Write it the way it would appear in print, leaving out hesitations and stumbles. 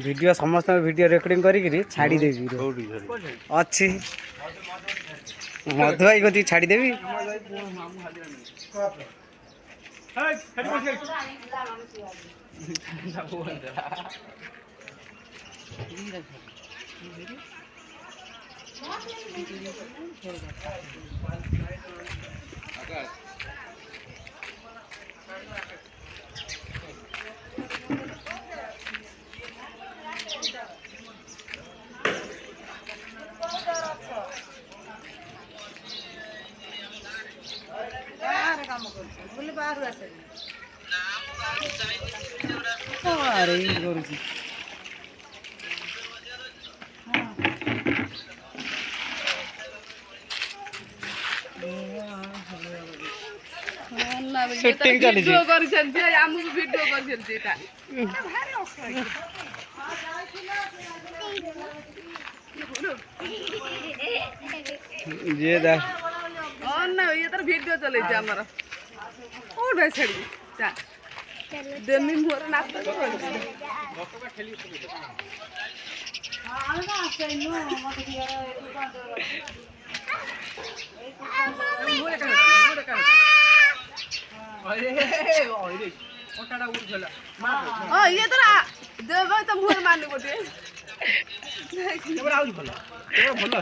Video সমস্ত video recording করিকি ছাড়িদেবি ଅଛି ମଧୁ ଭାଇ କତିକି ଛାଡ଼ିଦେବି। କରୁଛି ସେଟିଂ ଚାଲିଛି। ଯିଏ ଦା ନା ଇଏ ତାର ଭିଡିଓ ଚଲେଇଛି ଆମର କୋଉଠି ଛାଡି ଦେମି ମୋର ନାଚ ଇଏ ତାର ଦେବ ତ ମୁହଁରେ ମାନି ଗୋଟିଏ ଭଲ